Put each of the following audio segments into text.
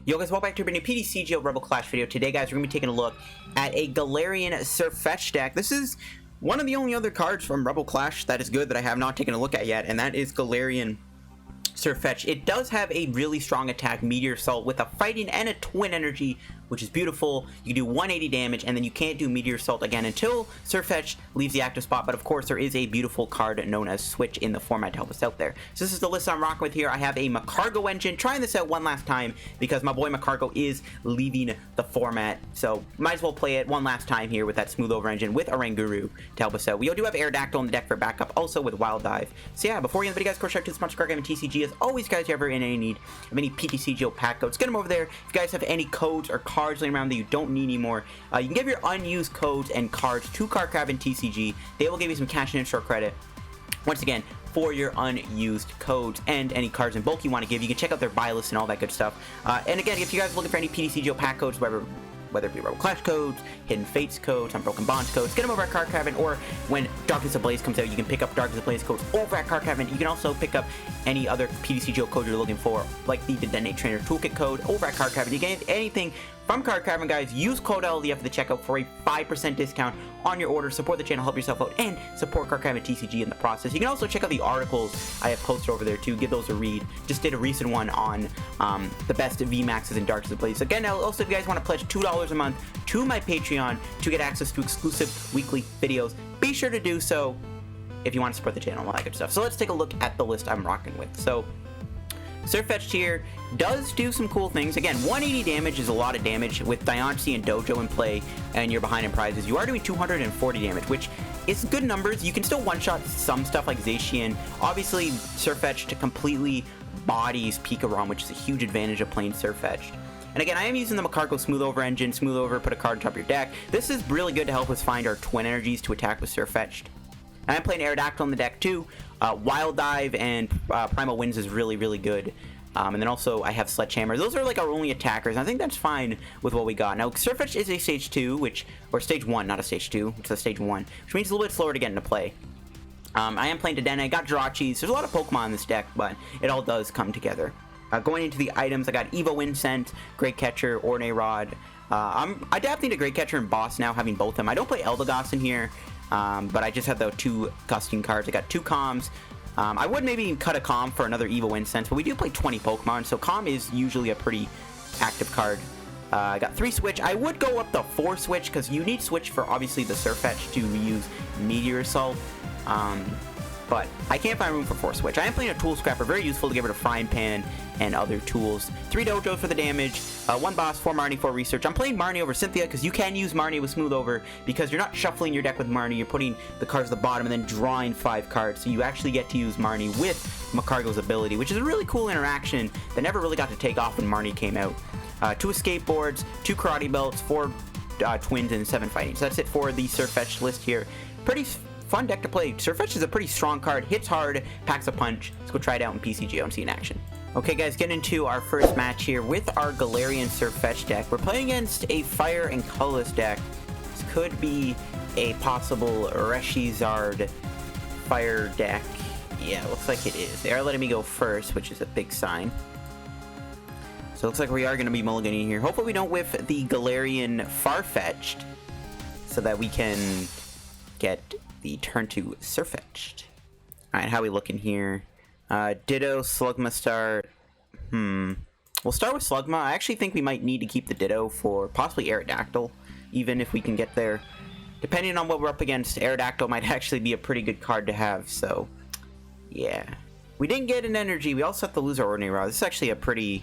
Yo guys, welcome back to a brand new PTCGO Rebel Clash video. Today guys, we're going to be taking a look at a Galarian Sirfetch'd deck. This is one of the only other cards from Rebel Clash that is good that I have not taken a look at yet, and that is Galarian Sirfetch'd. It does have a really strong attack, Meteor Assault, with a fighting and a twin energy, which is beautiful. You do 180 damage, and then you can't do Meteor Assault again until Sirfetch'd leaves the active spot. But of course, there is a beautiful card known as Switch in the format to help us out there. So this is the list I'm rocking with here. I have a Magcargo engine, trying this out one last time because my boy Magcargo is leaving the format. So might as well play it one last time here with that smooth over engine with Oranguru to help us out. We do have Aerodactyl in the deck for backup, also with Wild Dive. So yeah, before we end the video, guys, of course, shout out to the sponsor card game and TCG. As always, guys, if you're ever in any need of any PTCGO pack codes, get them over there. If you guys have any codes or cards laying around that you don't need anymore, you can give your unused codes and cards to Karate and TCG. They will give you some cash and in-store credit. Once again, for your unused codes and any cards in bulk you want to give, you can check out their buy list and all that good stuff. And again, if you guys are looking for any PTCGO pack codes, whether it be Rebel Clash codes, Hidden Fates codes, Unbroken Bonds codes, get them over at Card Cavern, or when Darkness Ablaze comes out, you can pick up Darkness Ablaze codes over at Card Cavern. You can also pick up any other PTCGO code you're looking for, like the Dedenne Trainer Toolkit code over at Card Cavern. You can get anything from Card Cavern, guys. Use code LDF at the checkout for a 5% discount on your order. Support the channel, help yourself out, and support Card Cavern TCG in the process. You can also check out the articles I have posted over there too. Give those a read. Just did a recent one on the best VMAXs in Darkness Ablaze. Again, also if you guys want to pledge $2 a month to my Patreon to get access to exclusive weekly videos, be sure to do so if you want to support the channel and all that good stuff. So let's take a look at the list I'm rocking with. So Sirfetch'd here does do some cool things. Again, 180 damage is a lot of damage with Diancie and Dojo in play and you're behind in prizes. You are doing 240 damage, which is good numbers. You can still one-shot some stuff like Zacian. Obviously, Sirfetch'd completely bodies Pika, which is a huge advantage of playing Sirfetch'd. And again, I am using the Magcargo Smooth Over engine. Smooth Over, put a card on top of your deck. This is really good to help us find our twin energies to attack with Sirfetch'd. And I'm playing Aerodactyl in the deck too. Wild Dive and Primal Winds is really, really good. And then also I have Sledgehammer. Those are like our only attackers, and I think that's fine with what we got. Now, Sirfetch'd is a stage 2, or stage 1, not a stage 2. It's a stage 1, which means it's a little bit slower to get into play. I am playing Dedenne. I got Jirachi. There's a lot of Pokemon in this deck, but it all does come together. Going into the items, I got Evolution Incense, Great Catcher, Ordinary Rod. I'm adapting to Great Catcher and Boss now, having both of them. I don't play Eldegoss in here, but I just have the 2 custom cards. I got 2 comms. I would maybe cut a comm for another Evo Incense, but we do play 20 Pokemon, so comm is usually a pretty active card. I got 3 Switch. I would go up to 4 Switch, because you need Switch for, obviously, the Sirfetch'd to use Meteor Assault. But I can't find room for 4 Switch. I am playing a Tool Scrapper, very useful to get rid of Frying Pan and other tools. 3 Dojo for the damage, 1 Boss, 4 Marnie, 4 Research. I'm playing Marnie over Cynthia because you can use Marnie with Smooth Over because you're not shuffling your deck with Marnie. You're putting the cards at the bottom and then drawing 5 cards. So you actually get to use Marnie with Magcargo's ability, which is a really cool interaction that never really got to take off when Marnie came out. 2 Escape Boards, 2 Karate Belts, 4 Twins, and 7 Fighting. So that's it for the Sirfetch'd list here. Pretty fun deck to play. Sirfetch'd is a pretty strong card, hits hard, packs a punch. Let's go try it out in PCGO and see in action. Okay guys, getting into our first match here with our Galarian Sirfetch'd deck. We're playing against a fire and colorless deck. This could be a possible Reshizard fire deck. Yeah, looks like it is. They are letting me go first, which is a big sign. So it looks like we are going to be mulliganing here. Hopefully we don't whiff the Galarian Farfetch'd so that we can get the turn to Sirfetch'd. Alright, how we looking here? Ditto, Slugma start. We'll start with Slugma. I actually think we might need to keep the Ditto for possibly Aerodactyl, even if we can get there. Depending on what we're up against, Aerodactyl might actually be a pretty good card to have, so yeah. We didn't get an energy. We also have to lose our Ordinary Rod. This is actually a pretty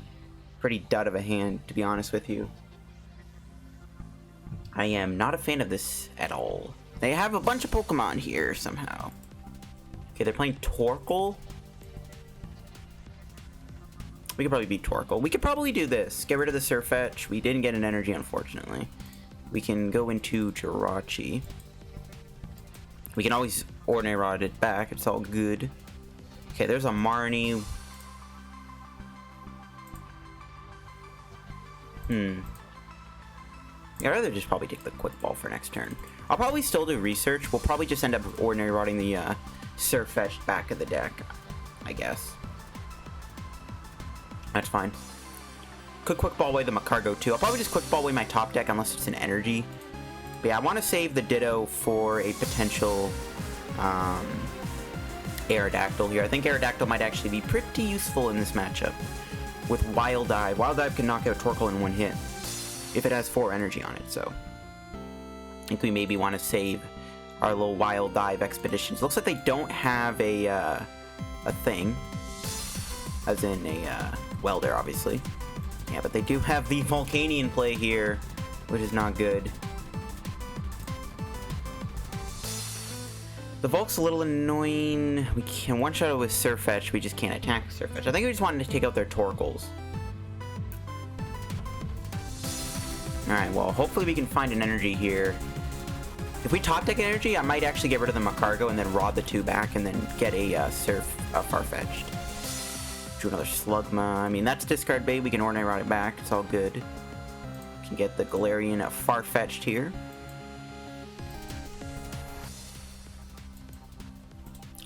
dud of a hand, to be honest with you. I am not a fan of this at all. They have a bunch of Pokemon here somehow. Okay, they're playing Torkoal. We could probably beat Torkoal. We could probably do this. Get rid of the Sirfetch'd. We didn't get an energy, unfortunately. We can go into Jirachi. We can always Ordinary Rod it back. It's all good. Okay, there's a Marnie. I'd rather just probably take the Quick Ball for next turn. I'll probably still do Research. We'll probably just end up Ordinary Rodding the Sirfetch'd back of the deck, I guess. That's fine. Could quick ball away the Magcargo too. I'll probably just quick ball away my top deck unless it's an energy. But yeah, I want to save the Ditto for a potential Aerodactyl here. I think Aerodactyl might actually be pretty useful in this matchup with Wild Dive. Wild Dive can knock out Torkoal in one hit if it has 4 energy on it, so I think we maybe want to save our little Wild Dive expeditions. Looks like they don't have a thing, as in a welder, obviously. Yeah, but they do have the Volcanion play here, which is not good. The Volk's a little annoying. We can one-shot it with Sirfetch'd, we just can't attack Sirfetch'd. I think we just wanted to take out their Torkoals. Alright, well, hopefully we can find an energy here. If we top deck energy, I might actually get rid of the Magcargo and then rod the 2 back and then get a Farfetch'd. Do another Slugma. I mean, that's discard bait. We can Ordinary Rod it back. It's all good. We can get the Galarian Farfetch'd here.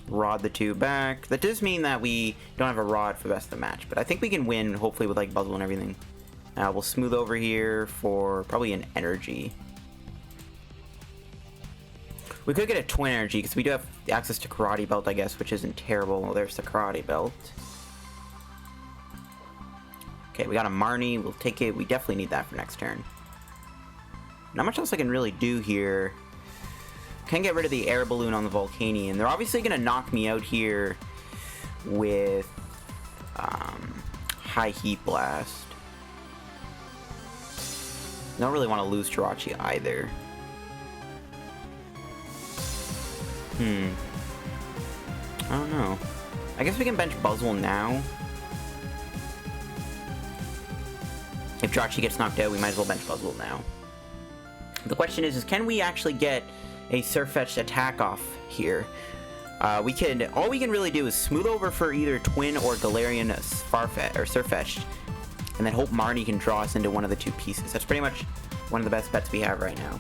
Rod the 2 back. That does mean that we don't have a rod for the rest of the match, but I think we can win, hopefully, with like Buzzwole and everything. We'll smooth over here for probably an energy. We could get a twin energy because we do have access to Karate Belt, I guess, which isn't terrible. Well, there's the Karate Belt. Okay, we got a Marnie. We'll take it. We definitely need that for next turn. Not much else I can really do here. Can get rid of the air balloon on the Volcanion. They're obviously going to knock me out here with High Heat Blast. Don't really want to lose Jirachi either. I don't know. I guess we can bench Buzzwole now. If Jirachi gets knocked out, we might as well bench Buzzwole now. The question is can we actually get a Sirfetch'd attack off here? All we can really do is smooth over for either Twin or Galarian Farfetch'd or Sirfetch'd, and then hope Marnie can draw us into one of the 2 pieces. That's pretty much one of the best bets we have right now.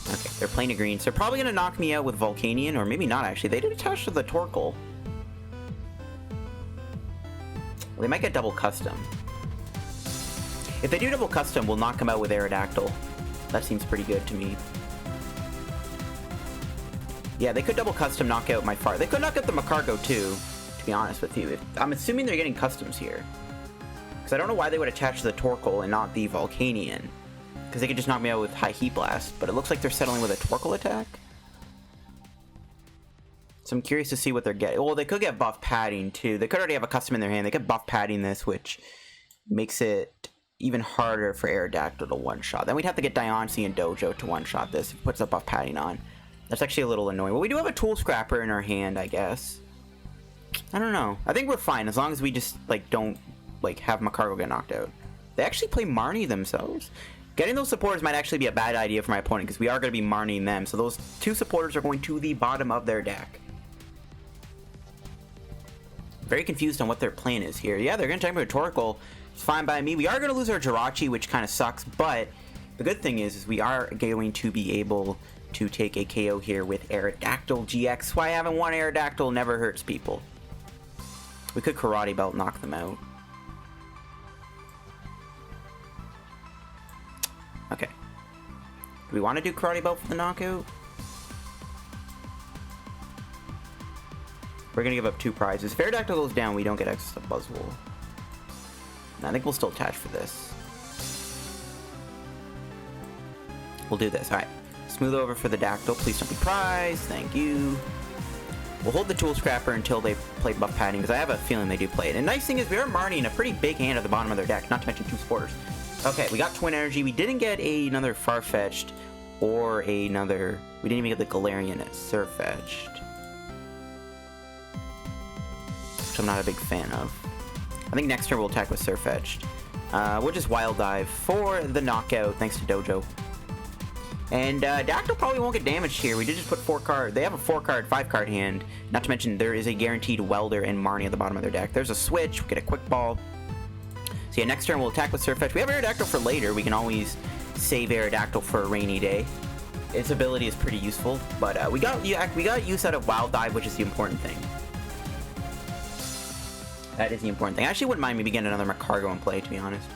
Okay, they're playing a green, so they're probably going to knock me out with Volcanion, or maybe not actually. They did attach to the Torkoal. Well, they might get double custom. If they do double custom, we'll knock them out with Aerodactyl. That seems pretty good to me. Yeah, they could double custom knock out my Far. They could knock out the Magcargo too, to be honest with you. I'm assuming they're getting customs here. Because I don't know why they would attach to the Torkoal and not the Volcanion. Because they could just knock me out with High Heat Blast. But it looks like they're settling with a Torkoal attack. So I'm curious to see what they're getting. Well, they could get buff padding too. They could already have a custom in their hand. They could buff padding this, which makes it even harder for Aerodactyl to one-shot. Then we'd have to get Diancie and Dojo to one-shot this. If it puts up buff padding on. That's actually a little annoying. Well, we do have a Tool Scrapper in our hand, I guess. I don't know. I think we're fine as long as we just like don't like have Magcargo get knocked out. They actually play Marnie themselves. Getting those supporters might actually be a bad idea for my opponent because we are going to be Marnieing them. So those 2 supporters are going to the bottom of their deck. Very confused on what their plan is here. Yeah, they're going to check me with Torkoal. It's fine by me. We are going to lose our Jirachi, which kind of sucks, but the good thing is we are going to be able to take a KO here with Aerodactyl-GX. Why having one Aerodactyl never hurts people. We could Karate Belt knock them out. Okay. Do we want to do Karate Belt for the knockout? We're going to give up 2 prizes. If Aerodactyl goes down, we don't get access to Buzzwole. I think we'll still attach for this. We'll do this. Alright. Smooth over for the Dactyl. Please don't be prized. Thank you. We'll hold the Tool Scrapper until they play buff padding, because I have a feeling they do play it. And the nice thing is we are Marnie in a pretty big hand at the bottom of their deck, not to mention 2 supporters. Okay, we got Twin Energy. We didn't get another Farfetch'd or another... We didn't even get the Galarian Sirfetch'd, which I'm not a big fan of. I think next turn we'll attack with Sirfetch'd. We'll just Wild Dive for the knockout, thanks to Dojo. And Dactyl probably won't get damaged here. We did just put 4 cards. They have a 4-card, 5-card hand. Not to mention there is a guaranteed Welder and Marnie at the bottom of their deck. There's a switch. We get a Quick Ball. So yeah, next turn we'll attack with Sirfetch'd. We have Aerodactyl for later. We can always save Aerodactyl for a rainy day. Its ability is pretty useful, but we got use out of Wild Dive, which is the important thing. That is the important thing. I actually wouldn't mind maybe getting another Magcargo in play, to be honest.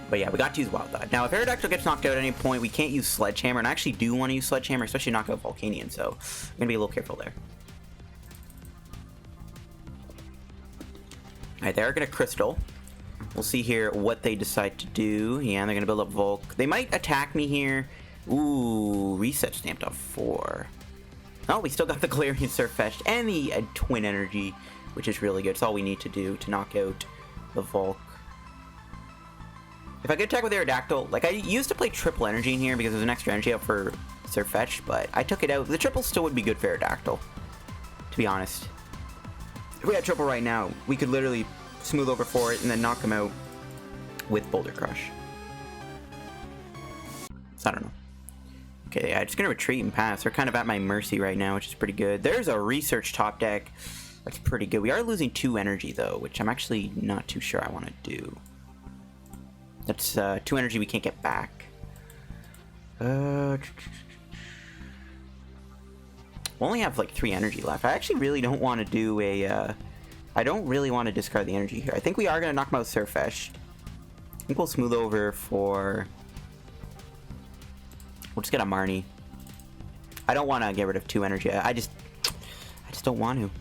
But yeah, we got to use Wild Dodge. Now, if Aerodactyl gets knocked out at any point, we can't use Sledgehammer, and I actually do want to use Sledgehammer, especially knock out Volcanion, so I'm going to be a little careful there. Alright, they're going to Crystal. We'll see here what they decide to do. Yeah, they're going to build up Volk. They might attack me here. Ooh, Reset stamped off 4. Oh, we still got the Galarian Sirfetch'd and the Twin Energy, which is really good. It's all we need to do to knock out the Volk. If I could attack with Aerodactyl, like I used to play triple energy in here because there's an extra energy up for Sirfetch'd, but I took it out. The triple still would be good for Aerodactyl, to be honest. If we had triple right now, we could literally smooth over for it and then knock him out with Boulder Crush. So I don't know. Okay, yeah, I'm just gonna retreat and pass. They're kind of at my mercy right now, which is pretty good. There's a Research top deck. That's pretty good. We are losing 2 energy though, which I'm actually not too sure I want to do. That's 2 energy we can't get back. We'll only have like 3 energy left. I actually really don't want to do a... I don't really want to discard the energy here. I think we are going to knock him out with Sirfetch'd. I think we'll smooth over for... We'll just get a Marnie. I don't want to get rid of 2 energy. I just don't want to.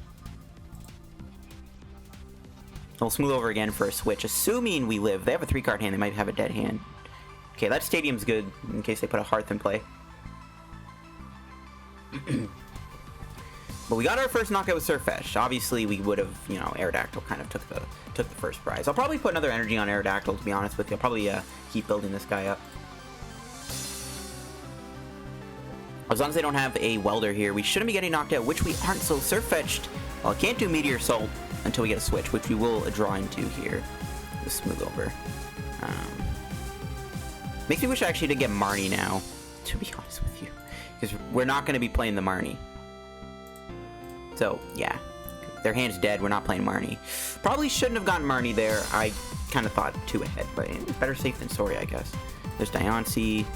We'll smooth over again for a switch, assuming we live. They have a 3-card hand. They might have a dead hand. Okay, that Stadium's good in case they put a Hearth in play. But we got our first knockout with Sirfetch'd. Obviously, we would have, you know, Aerodactyl kind of took the first prize. I'll probably put another energy on Aerodactyl, to be honest with you. I'll probably keep building this guy up. As long as they don't have a Welder here, we shouldn't be getting knocked out, which we aren't. So Sirfetch'd, well, I can't do Meteor Assault until we get a switch, which we will draw into here. Just smooth over. Makes me wish I actually did get Marnie now, to be honest with you, because we're not going to be playing the Marnie. So yeah, their hand's dead. We're not playing Marnie. Probably shouldn't have gotten Marnie there. I kind of thought 2 ahead, but better safe than sorry, I guess. There's Diancie.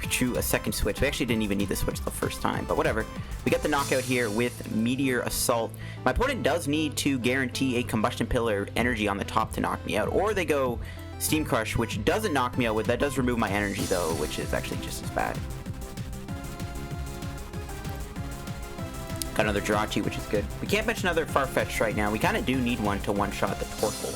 We drew a second switch. We actually didn't even need the switch the first time, but whatever. We got the knockout here with Meteor Assault. My opponent does need to guarantee a Combustion Pillar energy on the top to knock me out, or they go Steam Crush, which doesn't knock me out with. That does remove my energy though, which is actually just as bad. Got another Jirachi, which is good. We can't bench another Farfetch'd right now. We kind of do need one to one-shot the Torkoal.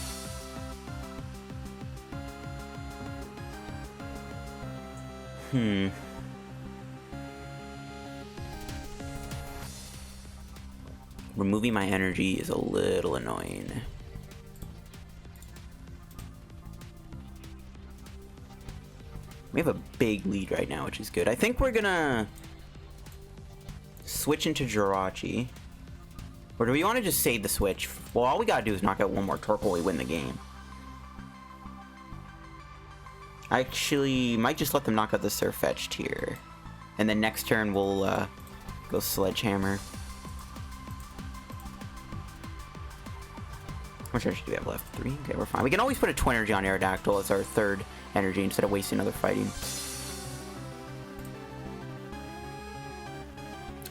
Removing my energy is a little annoying. We have a big lead right now, which is good. I think we're gonna switch into Jirachi. Or do we want to just save the switch? Well, all we gotta do is knock out one more Torkoal, we win the game. I actually might just let them knock out the Sirfetch'd here. And then next turn we'll go Sledgehammer. How much energy do we have left? 3? Okay, we're fine. We can always put a Twin Energy on Aerodactyl as our 3rd energy instead of wasting another fighting.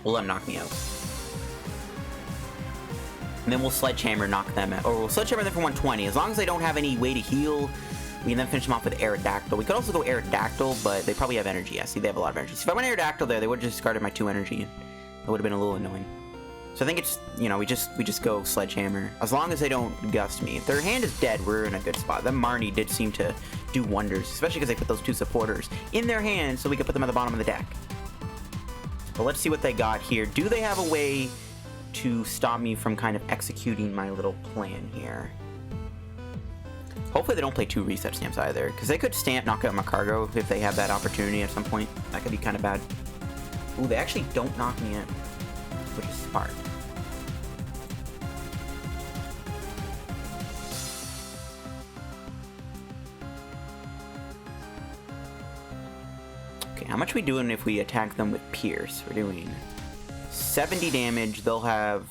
We'll let them knock me out. And then we'll Sledgehammer knock them out. Or we'll Sledgehammer them for 120. As long as they don't have any way to heal, we can then finish them off with Aerodactyl. We could also go Aerodactyl, but they probably have energy. Yeah, see, they have a lot of energy. So if I went Aerodactyl there, they would have just discarded my 2 energy. It would have been a little annoying. So I think it's, you know, we just go Sledgehammer. As long as they don't gust me. If their hand is dead, we're in a good spot. That Marnie did seem to do wonders, especially because they put those 2 supporters in their hand so we could put them at the bottom of the deck. But let's see what they got here. Do they have a way to stop me from kind of executing my little plan here? Hopefully they don't play 2 reset stamps either, because they could stamp knock out Magcargo if they have that opportunity at some point. That could be kind of bad. Ooh, they actually don't knock me in, which is smart. Okay, how much are we doing if we attack them with Pierce? We're doing 70 damage. They'll have...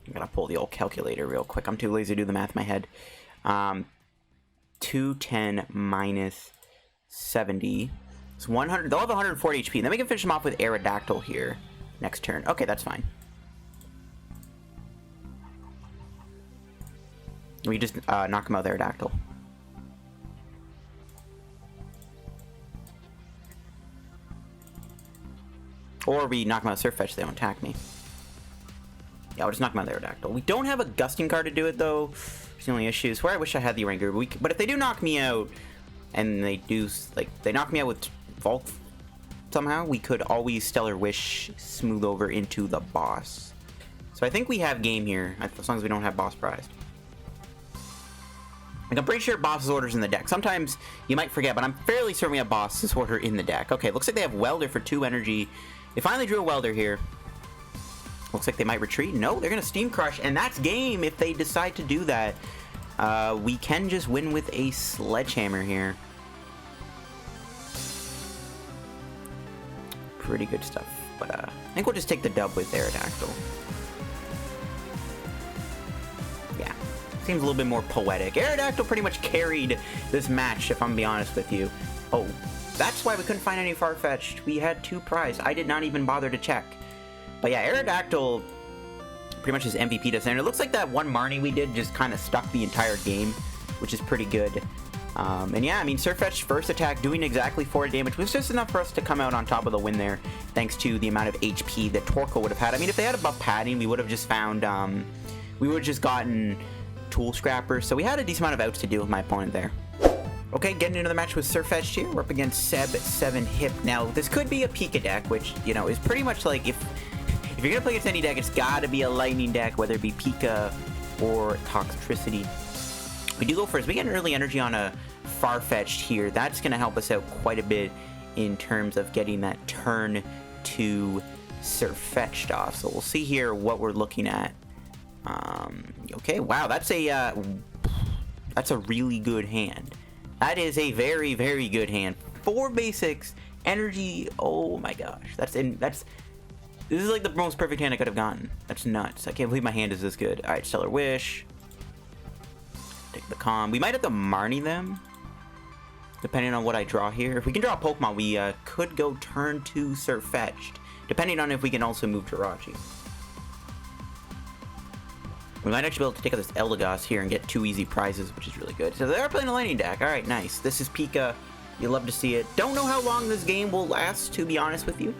I gotta pull the old calculator real quick. I'm too lazy to do the math in my head. 210 minus 70. It's 100. They'll have 140 HP. Then we can finish them off with Aerodactyl here. next turn. Okay, that's fine. We just knock him out with Aerodactyl. Or we knock him out with Sirfetch'd, they don't attack me. Yeah, we'll just knock him out with Aerodactyl. We don't have a gusting card to do it, though. It's the only issue. Where I wish I had the Oranguru. But if they do knock me out, and they do, like, they knock me out with Vault somehow, we could always Stellar Wish smooth over into the boss. So I think we have game here, as long as we don't have boss prize. Like, I'm pretty sure boss's order's in the deck. Sometimes you might forget, but I'm fairly certain we have boss's order in the deck. Okay, looks like they have Welder for 2 energy. They finally drew a Welder here. Looks like they might retreat. No, they're going to Steam Crush, and that's game if they decide to do that. We can just win with a Sledgehammer here. Pretty good stuff. But I think we'll just take the dub with Aerodactyl. Yeah. Seems a little bit more poetic. Aerodactyl pretty much carried this match, if I'm gonna be honest with you. Oh, that's why we couldn't find any Farfetch'd. We had 2 prize. I did not even bother to check. But yeah, Aerodactyl pretty much just MVP'd us. And it looks like that one Marnie we did just kind of stuck the entire game, which is pretty good. And yeah, I mean, Sirfetch'd first attack doing exactly 4 damage was just enough for us to come out on top of the win there, thanks to the amount of HP that Torkoal would have had. I mean, if they had a buff padding, we would have just found, we would have just gotten Tool Scrapper. So we had a decent amount of outs to deal with my opponent there. Okay, getting into the match with Sirfetch'd here. We're up against Seb 7 Hip. Now, this could be a Pika deck, which, you know, is pretty much like if you're gonna play against any deck, it's gotta be a lightning deck, whether it be Pika or Toxtricity. We do go first. We get an early energy on a Farfetch'd here. That's gonna help us out quite a bit in terms of getting that turn 2 Sirfetch'd off. So we'll see here what we're looking at. Okay, wow, that's a really good hand. That is a very, very good hand. 4 basics, energy. Oh my gosh, this is like the most perfect hand I could have gotten. That's nuts. I can't believe my hand is this good. All right, Stellar Wish. Take the Calm. We might have to Marnie them, depending on what I draw here. If we can draw a Pokemon, we could go turn 2 Sirfetch'd, depending on if we can also move Jirachi. We might actually be able to take out this Eldegoss here and get 2 easy prizes, which is really good. So they are playing a lightning deck. All right, nice. This is Pika. You love to see it. Don't know how long this game will last, to be honest with you.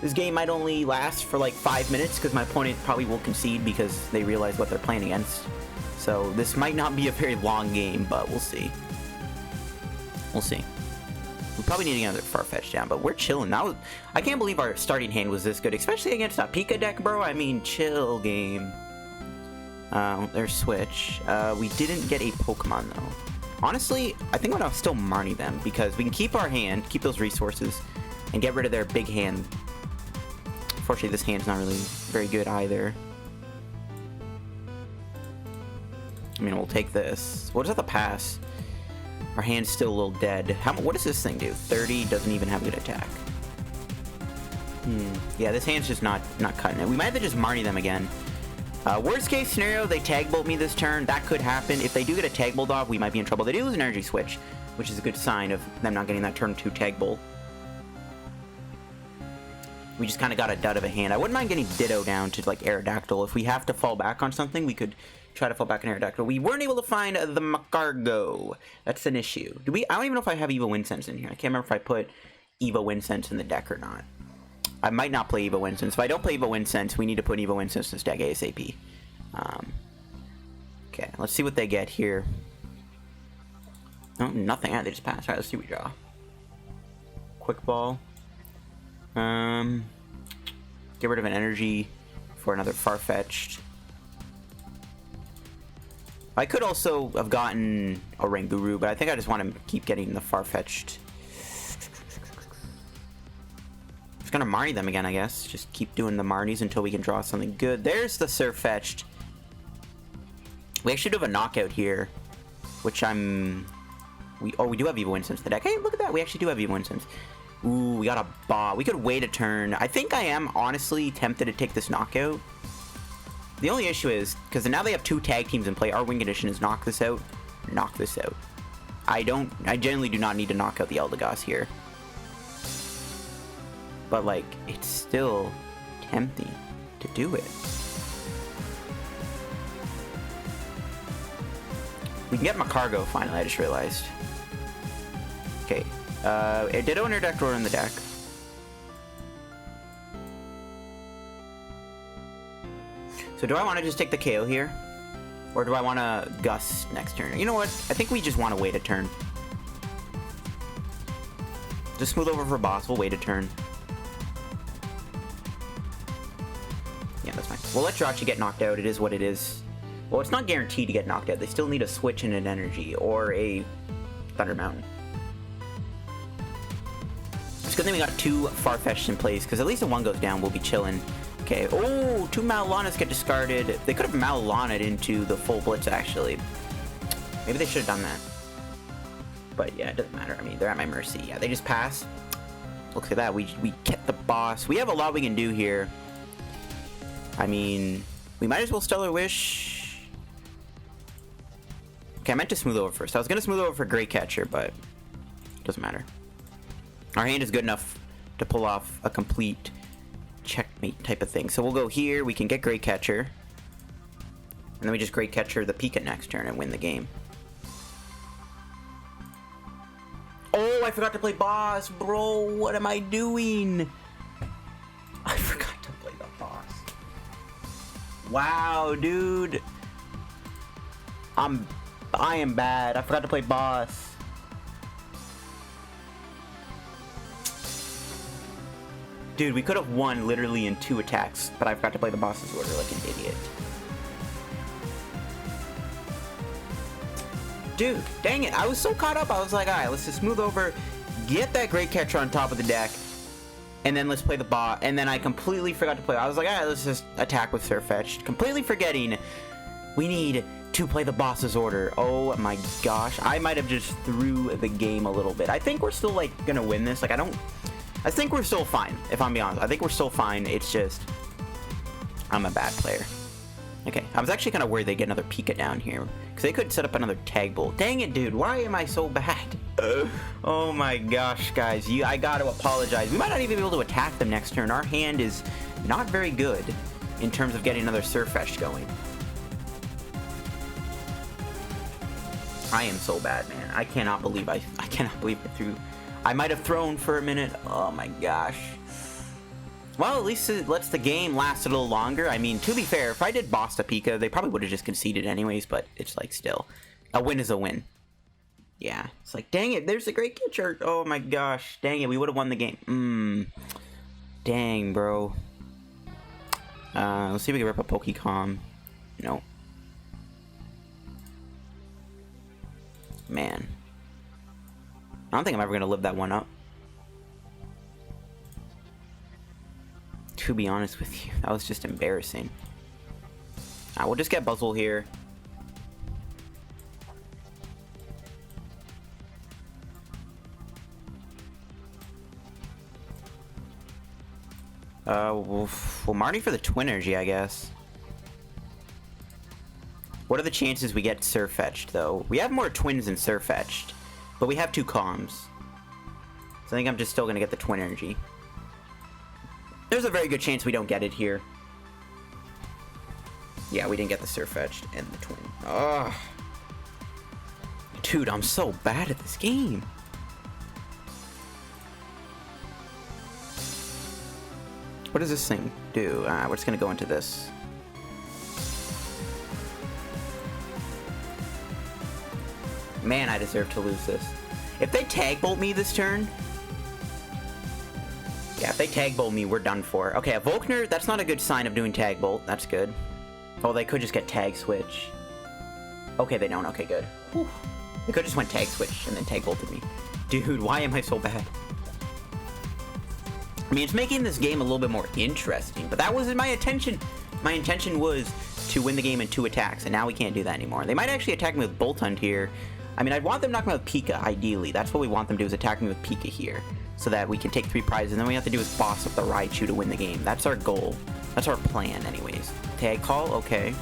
This game might only last for like 5 minutes, because my opponent probably will concede because they realize what they're playing against. So this might not be a very long game, but we'll see. We'll see. We probably need to get another Farfetch'd down, but we're chilling. I can't believe our starting hand was this good, especially against a Pika deck, bro. I mean, chill game. There's Switch. We didn't get a Pokemon, though. Honestly, I think I'm gonna still Marnie them, because we can keep our hand, keep those resources, and get rid of their big hand. Unfortunately, this hand's not really very good either. I mean, we'll take this. What does that the pass? Our hand's still a little dead. What does this thing do? 30, doesn't even have a good attack. Yeah, this hand's just not cutting it. We might have to just Marnie them again. Worst case scenario, they Tag Bolt me this turn. That could happen. If they do get a Tag Bolt off, we might be in trouble. They do lose an Energy Switch, which is a good sign of them not getting that turn 2 Tag Bolt. We just kind of got a dud of a hand. I wouldn't mind getting Ditto down to, like, Aerodactyl. If we have to fall back on something, we could try to fall back on Aerodactyl. We weren't able to find the Magcargo. That's an issue. I don't even know if I have Evo Incense in here. I can't remember if I put Evo Incense in the deck or not. I might not play Evo Incense. If I don't play Evo Incense, we need to put Evo Incense in this deck ASAP. Okay, let's see what they get here. Oh, nothing. They just passed. Alright, let's see what we draw. Quick Ball. Get rid of an energy for another Farfetch'd. I could also have gotten a Oranguru, but I think I just want to keep getting the Farfetch'd. Just gonna Marnie them again, I guess. Just keep doing the Marnies until we can draw something good. There's the Sirfetch'd. We actually do have a knockout here, which we do have Evo Incense in the deck. Hey, look at that. We actually do have Evo Incense. Ooh, we got a Ball. We could wait a turn. I think I am honestly tempted to take this knockout. The only issue is, because now they have 2 tag teams in play, our win condition is knock this out, knock this out. I generally do not need to knock out the Eldegoss here. But, like, it's still attempting to do it. We can get Magcargo finally, I just realized. Okay. Ditto and Aerodactyl are in the deck. So do I want to just take the KO here? Or do I want to Gust next turn? You know what? I think we just want to wait a turn. Just smooth over for boss. We'll wait a turn. Yeah, that's fine. We'll let Jirachi get knocked out. It is what it is. Well, it's not guaranteed to get knocked out. They still need a switch and an energy or a Thunder Mountain. It's a good thing we got 2 Farfetch'd in place, because at least if one goes down, we'll be chilling. Okay. Oh, 2 Malalanas get discarded. They could have Malalanaed into the full Blitz, actually. Maybe they should have done that. But yeah, it doesn't matter. I mean, they're at my mercy. Yeah, they just pass. Look at that. We get the boss. We have a lot we can do here. I mean, we might as well Stellar Wish. Okay, I meant to smooth over first. I was going to smooth over for Great Catcher, but it doesn't matter. Our hand is good enough to pull off a complete checkmate type of thing. So we'll go here. We can get Great Catcher. And then we just Great Catcher the Pika next turn and win the game. Oh, I forgot to play boss, bro. What am I doing? I forgot to play the boss. Wow, dude. I am bad. I forgot to play boss. Dude, we could have won literally in 2 attacks, but I forgot to play the boss's order like an idiot. Dude, dang it. I was so caught up. I was like, alright, let's just smooth over, get that Great Catcher on top of the deck, and then let's play the boss. And then I completely forgot to play. I was like, alright, let's just attack with Sirfetch'd. Completely forgetting we need to play the boss's order. Oh my gosh. I might have just threw the game a little bit. I think we're still, like, gonna win this. Like, I think we're still fine, if I'm being honest. I think we're still fine. It's just, I'm a bad player. Okay, I was actually kind of worried they'd get another Pika down here, because they could set up another Tag Bolt. Dang it, dude. Why am I so bad? Oh my gosh, guys. I gotta apologize. We might not even be able to attack them next turn. Our hand is not very good in terms of getting another Sirfetch'd going. I am so bad, man. I cannot believe I threw. I might have thrown for a minute. Oh my gosh. Well, at least it lets the game last a little longer. I mean, to be fair, if I did boss to Pika, they probably would have just conceded anyways, but it's like still. A win is a win. Yeah. It's like, dang it, there's a Great Catcher. Oh my gosh. Dang it, we would have won the game. Dang, bro. Let's see if we can rip a Pokémon. No. Man. I don't think I'm ever going to live that one up. To be honest with you, that was just embarrassing. We'll just get Buzzwole here. Well, Marnie for the Twin Energy, I guess. What are the chances we get Sirfetch'd, though? We have more Twins than Sirfetch'd, but we have 2 comms. So I think I'm just still going to get the Twin Energy. There's a very good chance we don't get it here. Yeah, we didn't get the Sirfetch'd and the Twin. Ugh. Dude, I'm so bad at this game. What does this thing do? We're just going to go into this. Man, I deserve to lose this. If they Tag Bolt me this turn... Yeah, if they Tag Bolt me, we're done for. Okay, a Volkner, that's not a good sign of doing Tag Bolt. That's good. Oh, they could just get Tag Switch. Okay, they don't. Okay, good. Whew. They could just went Tag Switch and then Tag Bolted me. Dude, why am I so bad? I mean, it's making this game a little bit more interesting, but that wasn't my intention. My intention was to win the game in 2 attacks, and now we can't do that anymore. They might actually attack me with Bolt Hunt here. I mean, I'd want them to knock me out with Pika, ideally. That's what we want them to do, is attack me with Pika here, so that we can take 3 prizes, and then we have to do is boss up the Raichu to win the game. That's our goal. That's our plan, anyways. Tag Call, okay.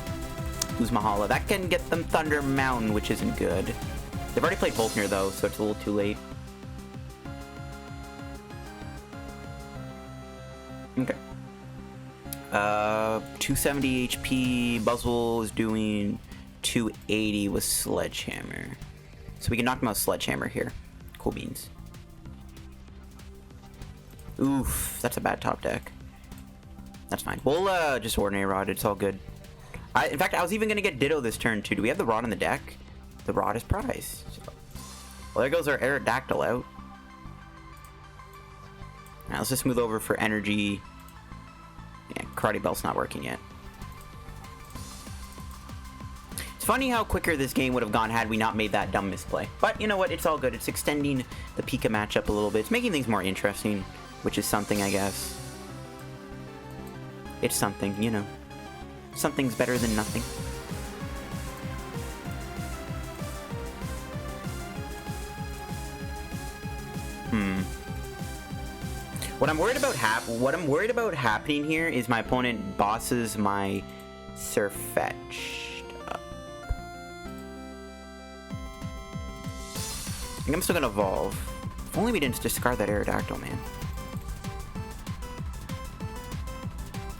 Lose Mahala. That can get them Thunder Mountain, which isn't good. They've already played Volkner, though, so it's a little too late. Okay. 270 HP. Buzzwole is doing 280 with Sledgehammer. So we can knock him out with Sledgehammer here. Cool beans. Oof, that's a bad top deck. That's fine. We'll just Ordinary Rod. It's all good. In fact, I was even going to get Ditto this turn too. Do we have the Rod on the deck? The Rod is prize. So, well, there goes our Aerodactyl out. Now let's just smooth over for energy. Yeah, Karate Belt's not working yet. It's funny how quicker this game would have gone had we not made that dumb misplay. But you know what? It's all good. It's extending the Pika matchup a little bit. It's making things more interesting, which is something, I guess. It's something, you know. Something's better than nothing. What I'm worried about happening here is my opponent bosses my Sirfetch'd up. I think I'm still gonna evolve. If only we didn't discard that Aerodactyl, man.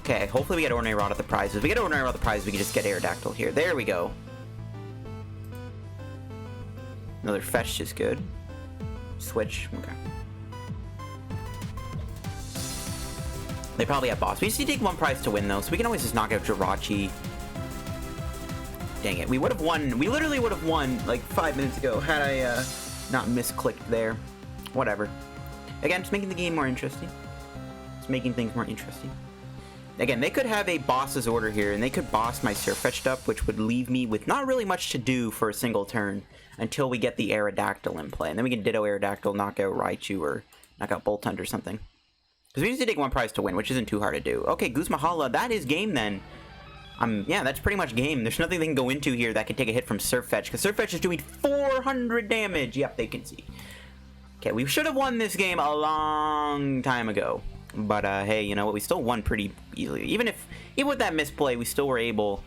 Okay, hopefully we get Ordinary Rod at the prize. If we get Ordinary Rod at the prize, we can just get Aerodactyl here. There we go. Another fetch is good. Switch, okay. They probably have boss. We just need to take one prize to win, though, so we can always just knock out Jirachi. Dang it. We would have won. We literally would have won, like, 5 minutes ago had I not misclicked there. Whatever. Again, just making the game more interesting. Just making things more interesting. Again, they could have a boss's order here, and they could boss my Sirfetch'd up, which would leave me with not really much to do for a single turn until we get the Aerodactyl in play. And then we can Ditto Aerodactyl, knock out Raichu, or knock out Boltund or something. Because we need to take one prize to win, which isn't too hard to do. Okay, Guzmahala, that is game then. Yeah, that's pretty much game. There's nothing they can go into here that can take a hit from Sirfetch'd, because Sirfetch'd is doing 400 damage. Yep, they can see. Okay, we should have won this game a long time ago. But, hey, you know what? We still won pretty easily. Even with that misplay, we still were able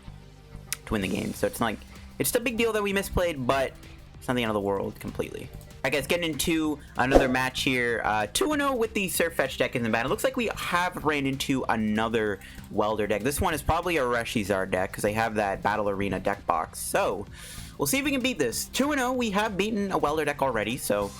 to win the game. So it's like, it's a big deal that we misplayed, but it's not the end of the world completely. Alright guys, getting into another match here. 2-0 with the Sirfetch'd deck in the bad. It looks like we have ran into another welder deck. This one is probably a Reshizard deck because they have that Battle Arena deck box. So, we'll see if we can beat this. 2-0, we have beaten a welder deck already, so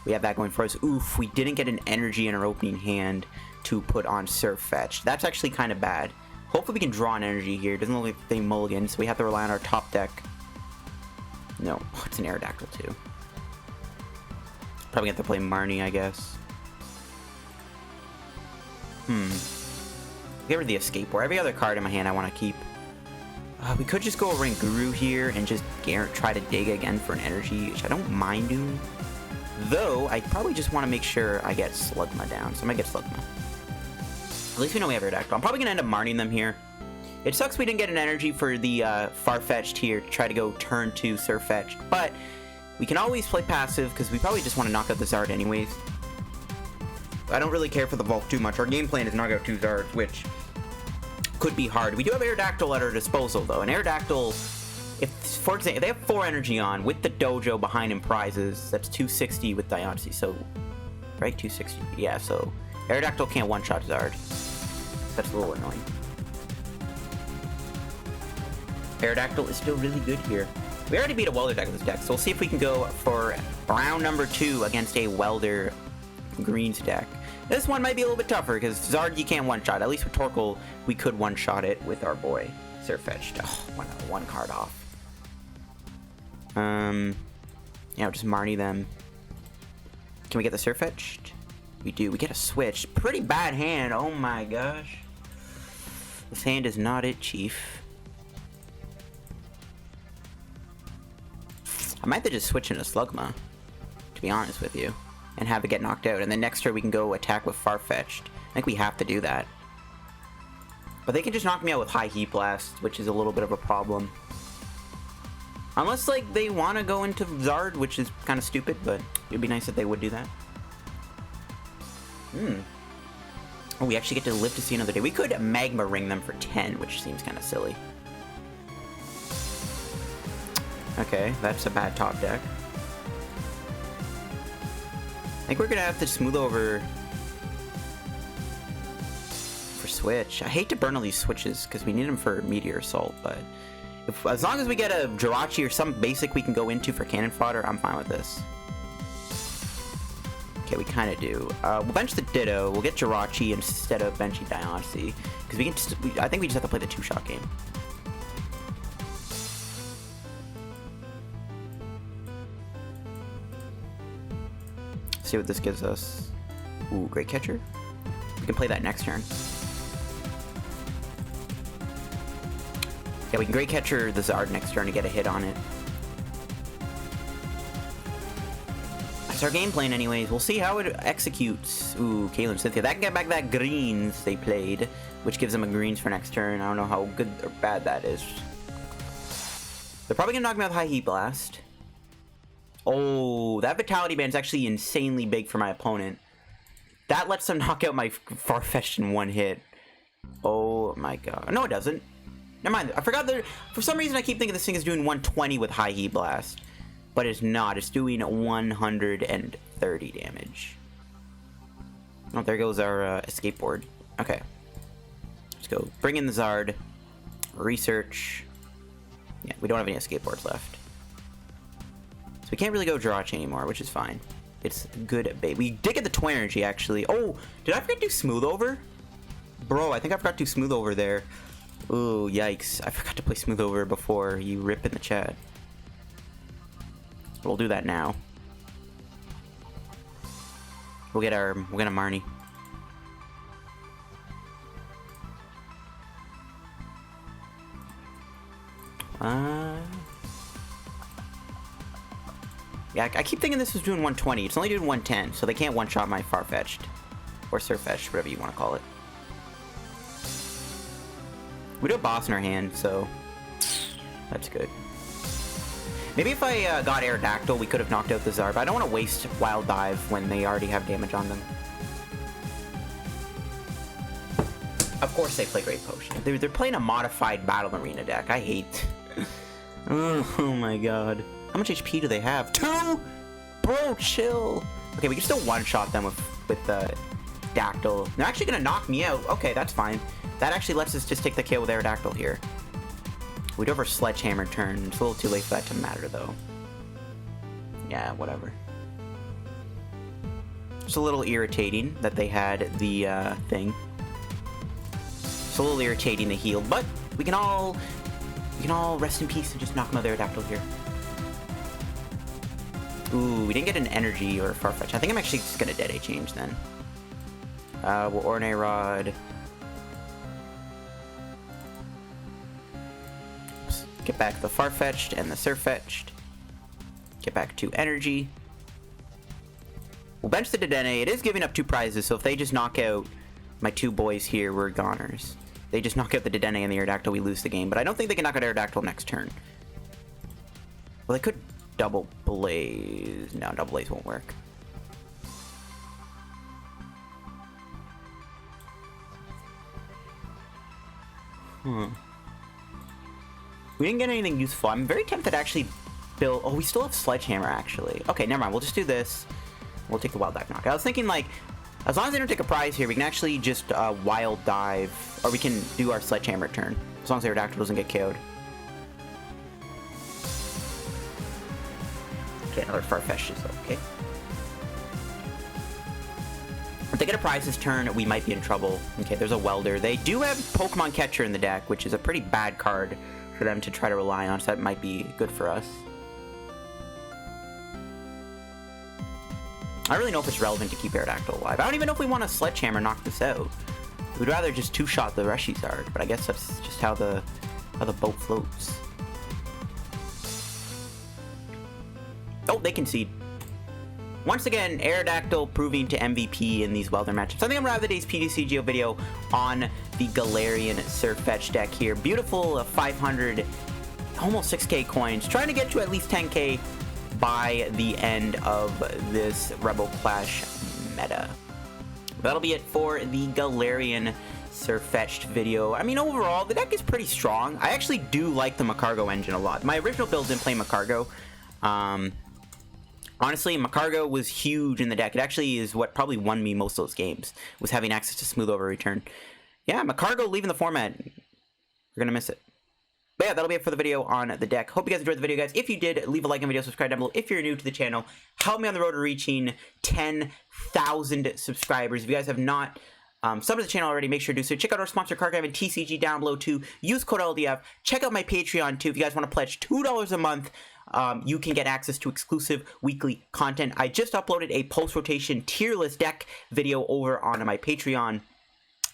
we have that going for us. Oof, we didn't get an energy in our opening hand to put on Sirfetch'd. That's actually kind of bad. Hopefully we can draw an energy here. It doesn't look like they mulligan, so we have to rely on our top deck. No, it's an Aerodactyl too. Probably have to play Marnie, I guess. Get rid of the Escape Board. Every other card in my hand I want to keep. We could just go Oranguru here and just try to dig again for an energy, which I don't mind doing. Though, I probably just want to make sure I get Slugma down. So I'm going to get Slugma. At least we know we have Aerodactyl. I'm probably going to end up Marning them here. It sucks we didn't get an energy for the Farfetch'd here to try to go turn 2 Sirfetch'd. But we can always play passive, because we probably just want to knock out the Zard anyways. I don't really care for the Volk too much. Our game plan is knock out 2 Zards, which could be hard. We do have Aerodactyl at our disposal, though. And Aerodactyl, if, for example, they have 4 energy on with the dojo behind him prizes, that's 260 with Diancie, so, right? 260, yeah, so Aerodactyl can't one-shot Zard. That's a little annoying. Aerodactyl is still really good here. We already beat a welder deck with this deck, so we'll see if we can go for round number 2 against a welder greens deck. This one might be a little bit tougher, because Zard you can't one-shot. At least with Torkoal, we could one-shot it with our boy Sirfetch'd. Oh, one card off. Yeah, we'll just Marnie them. Can we get the Sirfetch'd? We do. We get a switch. Pretty bad hand. Oh my gosh. This hand is not it, Chief. I might have to just switch into Slugma, to be honest with you, and have it get knocked out. And then next turn we can go attack with Farfetch'd. I think we have to do that. But they can just knock me out with High Heat Blast, which is a little bit of a problem. Unless, like, they want to go into Zard, which is kind of stupid, but it'd be nice if they would do that. Oh, we actually get to live to see another day. We could Magma Ring them for 10, which seems kind of silly. Okay, that's a bad top deck. I think we're gonna have to smooth over for switch. I hate to burn all these switches because we need them for Meteor Assault, but as long as we get a Jirachi or some basic we can go into for cannon fodder, I'm fine with this. Okay, we kind of do. We'll bench the Ditto. We'll get Jirachi instead of benching Diancie because we can. I think we just have to play the 2-shot game. See what this gives us. Ooh, Great Catcher. We can play that next turn. Yeah, we can Great Catcher the Zard next turn to get a hit on it. That's our game plan anyways. We'll see how it executes. Ooh, Kalen Cynthia. That can get back that greens they played, which gives them a greens for next turn. I don't know how good or bad that is. They're probably going to knock me out with High Heat Blast. Oh, that Vitality Band is actually insanely big for my opponent. That lets them knock out my Farfetch'd in one hit. Oh my god. No, it doesn't. Never mind. I forgot that. For some reason, I keep thinking this thing is doing 120 with High Heat Blast. But it's not. It's doing 130 damage. Oh, there goes our escape board. Okay. Let's go. Bring in the Zard. Research. Yeah, we don't have any escape boards left. So we can't really go Jirachi anymore, which is fine. It's good bait. We did get the Twin Energy, actually. Oh, did I forget to do Smooth Over? Bro, I think I forgot to do Smooth Over there. Ooh, yikes. I forgot to play Smooth Over before you rip in the chat. We'll do that now. We'll get a Marnie. Yeah, I keep thinking this was doing 120. It's only doing 110, so they can't one-shot my Farfetch'd. Or Sirfetch'd, whatever you want to call it. We do a boss in our hand, so that's good. Maybe if I got Aerodactyl, we could have knocked out the Zard, but I don't want to waste Wild Dive when they already have damage on them. Of course they play Great Potion. They're playing a modified Battle Arena deck. I hate... oh my god. How much HP do they have? 2? Bro, chill. Okay, we can still one-shot them with the Dactyl. They're actually going to knock me out. Okay, that's fine. That actually lets us just take the kill with Aerodactyl here. We do have our Sledgehammer turn. It's a little too late for that to matter, though. Yeah, whatever. It's a little irritating that they had the thing. It's a little irritating the heal, but we can all rest in peace and just knock another Aerodactyl here. Ooh, we didn't get an energy or a Farfetch'd. I think I'm actually just gonna Dead A change then. We'll Ordinary Rod. Oops. Get back the Farfetch'd and the Sirfetch'd. Get back 2 energy. We'll bench the Dedenne. It is giving up 2 prizes, so if they just knock out my 2 boys here, we're goners. They just knock out the Dedenne and the Aerodactyl, we lose the game. But I don't think they can knock out Aerodactyl next turn. Well, they could double blaze. No, double blaze won't work. We didn't get anything useful. I'm very tempted to actually build... Oh, we still have Sledgehammer, actually. Okay, never mind. We'll just do this. We'll take the Wild Dive knock. I was thinking, like, as long as they don't take a prize here, we can actually just Wild Dive, or we can do our Sledgehammer turn, as long as Aerodactyl doesn't get KO'd. Okay, another Farfetch'd is okay. If they get a prize this turn, we might be in trouble. Okay, there's a Welder. They do have Pokemon Catcher in the deck, which is a pretty bad card for them to try to rely on, so that might be good for us. I don't really know if it's relevant to keep Aerodactyl alive. I don't even know if we want to Sledgehammer knock this out. We'd rather just 2-shot the Reshizard, but I guess that's just how the boat floats. Oh, they concede. Once again, Aerodactyl proving to MVP in these Welder matchups. I think I'm gonna have today's PTCGO video on the Galarian Sirfetch'd deck here. Beautiful 500, almost 6k coins. Trying to get to at least 10k by the end of this Rebel Clash meta. That'll be it for the Galarian Sirfetch'd video. I mean, overall, the deck is pretty strong. I actually do like the Magcargo engine a lot. My original build didn't play Magcargo. Honestly, Magcargo was huge in the deck. It actually is what probably won me most of those games, was having access to Smooth Over Return. yeah, Magcargo leaving the format. You're going to miss it. But yeah, that'll be it for the video on the deck. Hope you guys enjoyed the video, guys. If you did, leave a like on the video, subscribe down below. If you're new to the channel, help me on the road to reaching 10,000 subscribers. If you guys have not subbed to the channel already, make sure to do so. Check out our sponsor, Card Game and TCG down below too. Use code LDF. Check out my Patreon too. If you guys want to pledge $2 a month, you can get access to exclusive weekly content. I just uploaded a post-rotation tier list deck video over on my Patreon.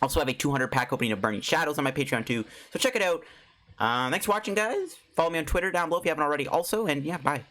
Also have a 200 pack opening of Burning Shadows on my Patreon too. So check it out. Thanks for watching, guys. Follow me on Twitter down below if you haven't already also. And yeah, bye.